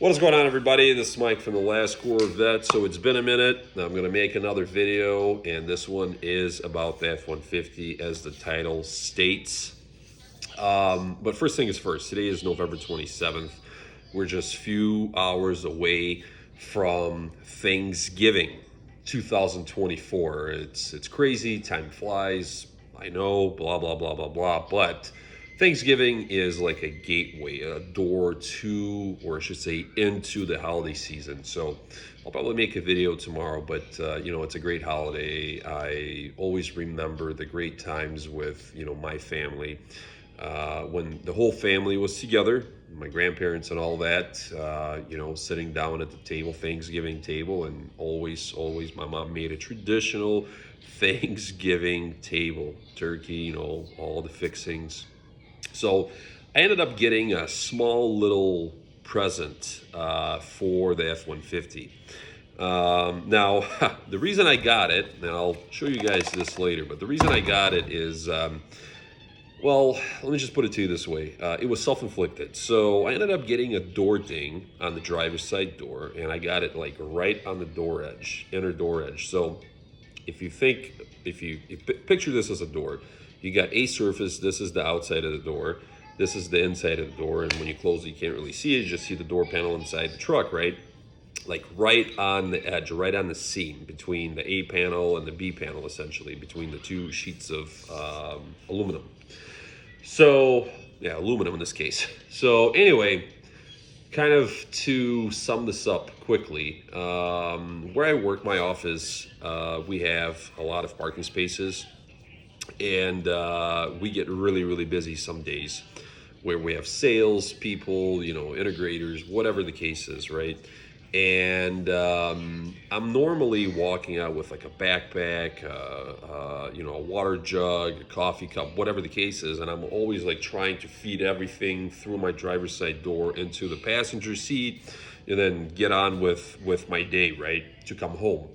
What is going on, everybody? This is Mike from the Last Corvette. So it's been a minute. I'm going to make another video, and this one is about the F-150 as the title states. But first thing is first. Today is November 27th. We're just a few hours away from Thanksgiving 2024. It's crazy. Time flies. I know, blah, blah, blah, blah, blah. But Thanksgiving is like a gateway, a door to, or I should say, into the holiday season. So I'll probably make a video tomorrow, but it's a great holiday. I always remember the great times with, my family. When the whole family was together, my grandparents and all that, sitting down at the table, Thanksgiving table, and always my mom made a traditional Thanksgiving table, turkey, all the fixings. So I ended up getting a small little present for the F-150. Now, the reason I got it, and I'll show you guys this later, but the reason I got it is, well, let me just put it to you this way. It was self-inflicted. So I ended up getting a door ding on the driver's side door, and I got it like right on the door edge, inner door edge. So if you picture this as a door, you got a surface. This is the outside of the door. This is the inside of the door. And when you close it, you can't really see it. You just see the door panel inside the truck, right? Like right on the edge, right on the seam between the A panel and the B panel, essentially, between the two sheets of aluminum. So, yeah, aluminum in this case. So anyway, kind of to sum this up quickly, where I work, my office, we have a lot of parking spaces, and we get really busy some days where we have sales people, integrators, whatever the case is, right? And I'm normally walking out with like a backpack, a water jug, a coffee cup, whatever the case is, and I'm always like trying to feed everything through my driver's side door into the passenger seat, and then get on with my day, right, to come home.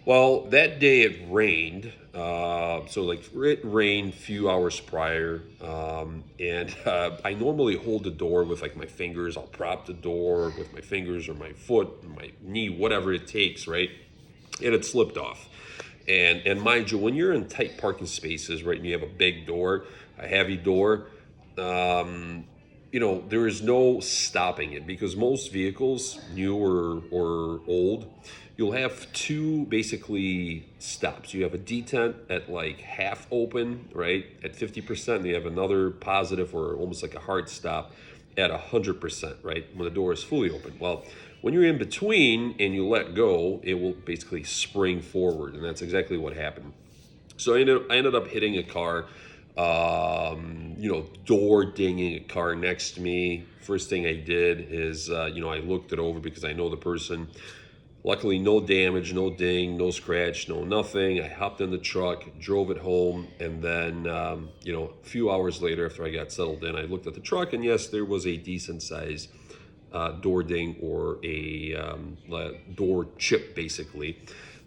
Well, that day it rained, so like it rained a few hours prior, and I normally hold the door with like my fingers. I'll prop the door with my fingers or my foot, my knee, whatever it takes, right? And it slipped off. And mind you, when you're in tight parking spaces, right, and you have a big door, a heavy door, there is no stopping it, because most vehicles, new or old, you'll have two basically stops. You have a detent at like half open, right, at 50%, and you have another positive or almost like a hard stop at 100%, right, when the door is fully open. Well, when you're in between and you let go, it will basically spring forward, and that's exactly what happened. So I ended up hitting a car, door dinging a car next to me. First thing I did is, I looked it over because I know the person. Luckily, no damage, no ding, no scratch, no nothing. I hopped in the truck, drove it home, and then, a few hours later, after I got settled in, I looked at the truck, and yes, there was a decent size door ding, or a door chip, basically,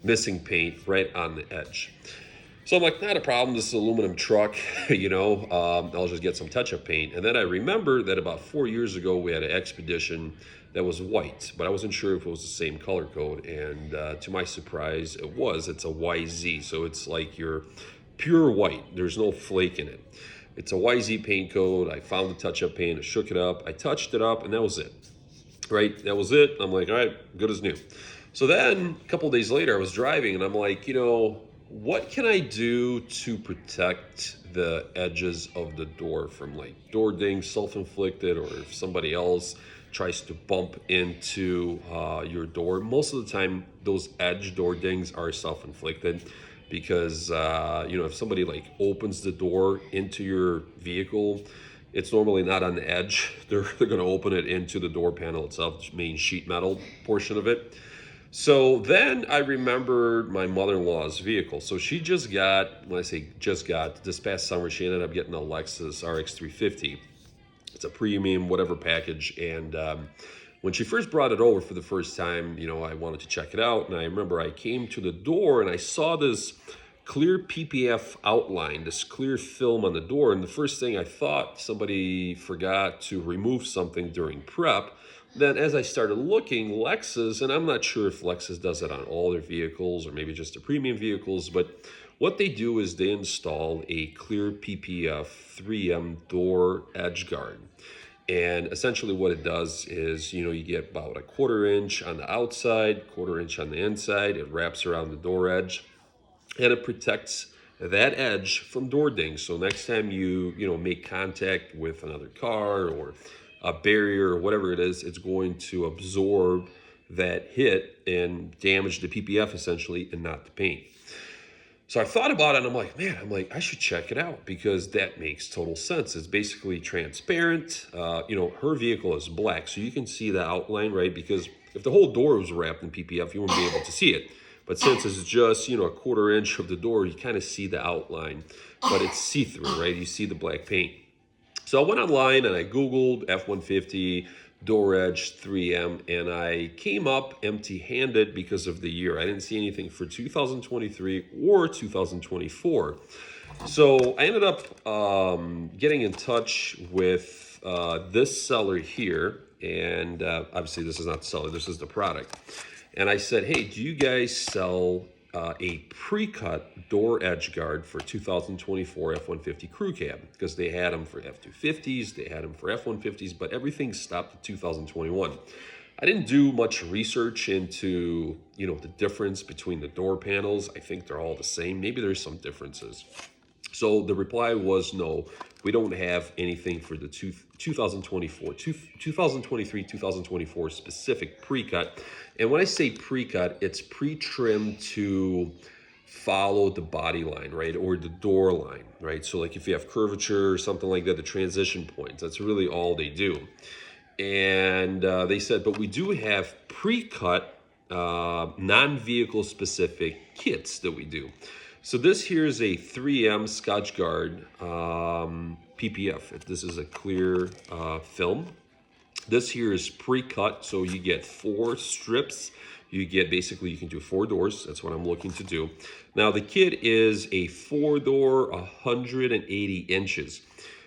missing paint right on the edge. So I'm like, not a problem. This is an aluminum truck, I'll just get some touch-up paint. And then I remember that about 4 years ago, we had an Expedition that was white, but I wasn't sure if it was the same color code. And to my surprise, it was. It's a YZ, so it's like your pure white. There's no flake in it. It's a YZ paint code. I found the touch-up paint. I shook it up. I touched it up, and that was it. Right? That was it. I'm like, all right, good as new. So then a couple days later, I was driving, and I'm like, what can I do to protect the edges of the door from like door dings, self-inflicted, or if somebody else tries to bump into your door? Most of the time, those edge door dings are self-inflicted, because if somebody like opens the door into your vehicle, it's normally not on the edge. They're going to open it into the door panel itself, the main sheet metal portion of it. So then I remembered my mother-in-law's vehicle. So she just got, when I say just got, this past summer, she ended up getting a Lexus RX 350. It's a premium, whatever package. And when she first brought it over for the first time, I wanted to check it out. And I remember I came to the door and I saw this clear PPF outline, this clear film on the door. And the first thing I thought, somebody forgot to remove something during prep. Then as I started looking, Lexus, and I'm not sure if Lexus does it on all their vehicles or maybe just the premium vehicles, but what they do is they install a clear PPF 3M door edge guard. And essentially what it does is, you get about a 1/4 inch on the outside, 1/4 inch on the inside. It wraps around the door edge and it protects that edge from door dings. So next time you make contact with another car or a barrier or whatever it is, it's going to absorb that hit and damage the PPF essentially and not the paint. So I thought about it and I'm like, I should check it out because that makes total sense. It's basically transparent. Her vehicle is black, so you can see the outline, right? Because if the whole door was wrapped in PPF, you wouldn't be able to see it. But since it's just, a 1/4 inch of the door, you kind of see the outline, but it's see-through, right? You see the black paint. So I went online and I Googled F-150 door edge 3M, and I came up empty-handed because of the year. I didn't see anything for 2023 or 2024. So I ended up getting in touch with this seller here, and obviously this is not the seller, this is the product. And I said, hey, do you guys sell a pre-cut door edge guard for 2024 F-150 crew cab? Because they had them for F-250s, they had them for F-150s, but everything stopped at 2021. I didn't do much research into, the difference between the door panels. I think they're all the same. Maybe there's some differences. So the reply was no, we don't have anything for the 2023, 2024 specific pre-cut. And when I say pre-cut, it's pre-trimmed to follow the body line, right? Or the door line, right? So like if you have curvature or something like that, the transition points, that's really all they do. And they said, but we do have pre-cut non-vehicle specific kits that we do. So this here is a 3M Scotch Guard PPF. This is a clear film. This here is pre-cut, so you get 4 strips. You can do 4 doors. That's what I'm looking to do. Now the kit is a 4-door, 180 inches.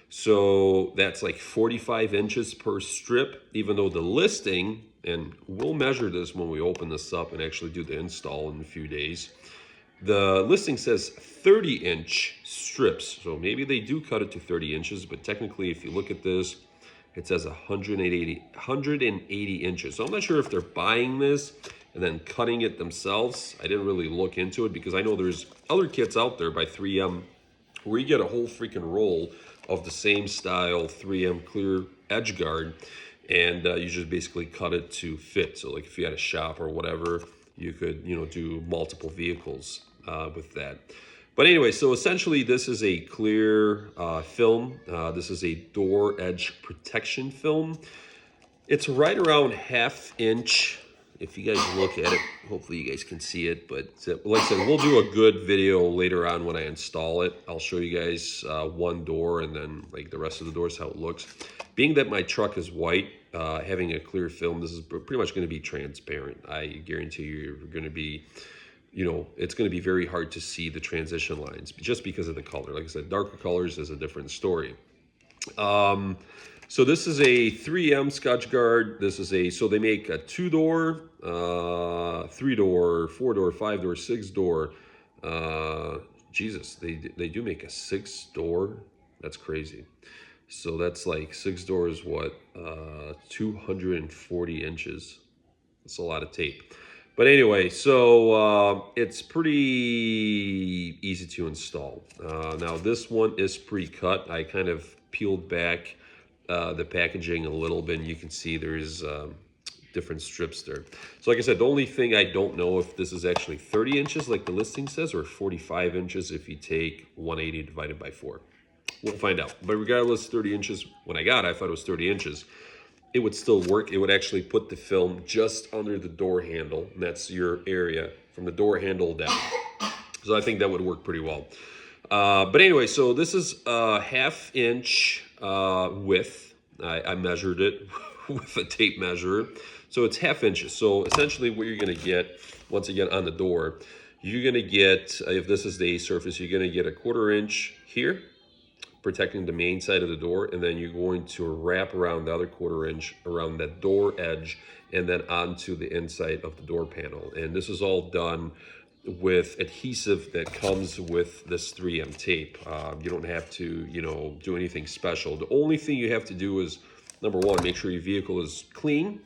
So that's like 45 inches per strip, even though the listing, and we'll measure this when we open this up and actually do the install in a few days. The listing says 30-inch strips, so maybe they do cut it to 30 inches, but technically if you look at this, it says 180 inches. So I'm not sure if they're buying this and then cutting it themselves. I didn't really look into it because I know there's other kits out there by 3M where you get a whole freaking roll of the same style 3M clear edge guard, and you just basically cut it to fit. So like if you had a shop or whatever, you could, do multiple vehicles with that. But anyway, so essentially this is a clear film. This is a door edge protection film. It's right around 1/2 inch. If you guys look at it, hopefully you guys can see it. But like I said, we'll do a good video later on when I install it. I'll show you guys one door and then like the rest of the doors, how it looks. Being that my truck is white, having a clear film, this is pretty much going to be transparent. I guarantee you're going to be, it's going to be very hard to see the transition lines just because of the color. Like I said, darker colors is a different story. So this is a 3M Scotch Guard. So they make a 2-door, 3-door, 4-door, 5-door, 6-door. Jesus, they do make a 6-door. That's crazy. So that's like 6 doors, 240 inches. That's a lot of tape. But anyway, so it's pretty easy to install. Now this one is pre-cut. I kind of peeled back the packaging a little bit, and you can see there's different strips there. So like I said, the only thing I don't know if this is actually 30 inches like the listing says, or 45 inches if you take 180 divided by 4. We'll find out. But regardless, 30 inches, when I got it, I thought it was 30 inches. It would still work. It would actually put the film just under the door handle, and that's your area from the door handle down. So I think that would work pretty well. But anyway, so this is a 1/2 inch width. I measured it with a tape measure. So it's 1/2 inches. So essentially what you're going to get, once again on the door, you're gonna get, if this is the A surface, you're gonna get a 1/4 inch here, protecting the main side of the door, and then you're going to wrap around the other 1/4 inch around that door edge and then onto the inside of the door panel. And this is all done with adhesive that comes with this 3M tape. You don't have to, do anything special. The only thing you have to do is, number one, make sure your vehicle is clean,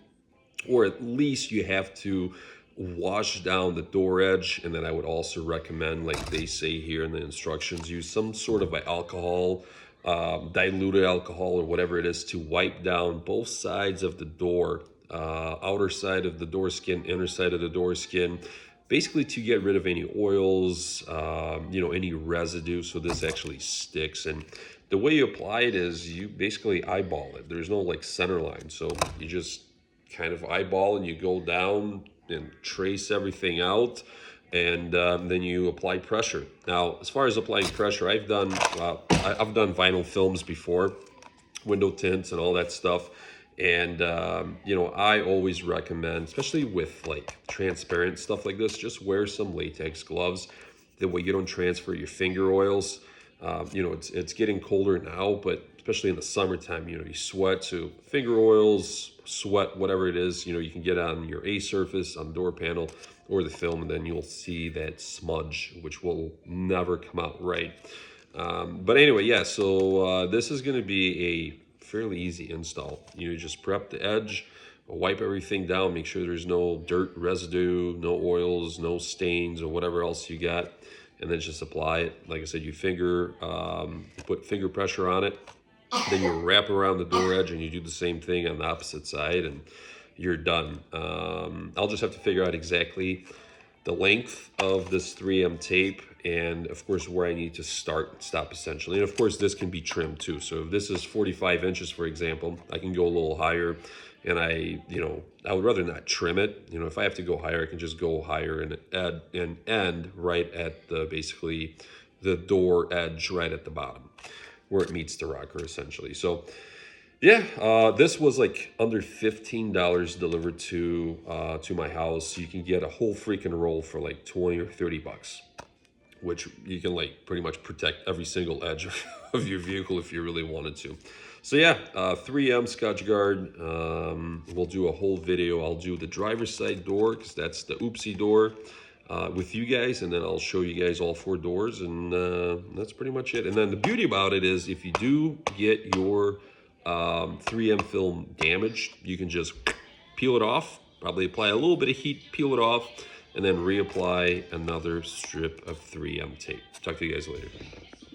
or at least you have to wash down the door edge. And then I would also recommend, like they say here in the instructions, use some sort of alcohol, diluted alcohol or whatever it is, to wipe down both sides of the door, outer side of the door skin, inner side of the door skin, basically to get rid of any oils, any residue, so this actually sticks. And the way you apply it is you basically eyeball it. There's no like center line, so you just kind of eyeball and you go down and trace everything out, and then you apply pressure. Now, as far as applying pressure, I've done vinyl films before, window tints and all that stuff. And, I always recommend, especially with like transparent stuff like this, just wear some latex gloves. That way you don't transfer your finger oils. It's getting colder now, but especially in the summertime, you sweat, so finger oils, sweat, whatever it is, you can get on your A surface, on the door panel, or the film, and then you'll see that smudge, which will never come out right. But anyway, yeah, so this is going to be a fairly easy install. You just prep the edge, wipe everything down, make sure there's no dirt residue, no oils, no stains, or whatever else you got, and then just apply it. Like I said, you put finger pressure on it, then you wrap around the door edge, and you do the same thing on the opposite side, and you're done. I'll just have to figure out exactly the length of this 3M tape, and of course where I need to start and stop essentially. And of course this can be trimmed too. So if this is 45 inches, for example, I can go a little higher, and I would rather not trim it. If I have to go higher, I can just go higher and end right at basically the door edge right at the bottom where it meets the rocker essentially. So yeah, this was like under $15 delivered to my house. You can get a whole freaking roll for like 20 or 30 bucks, which you can like pretty much protect every single edge of your vehicle if you really wanted to. So yeah, 3M Scotch Guard. We'll do a whole video. I'll do the driver's side door, because that's the oopsie door, with you guys, and then I'll show you guys all 4 doors, and that's pretty much it. And then the beauty about it is, if you do get your 3M film damaged, you can just peel it off, probably apply a little bit of heat, peel it off, and then reapply another strip of 3M tape. Talk to you guys later.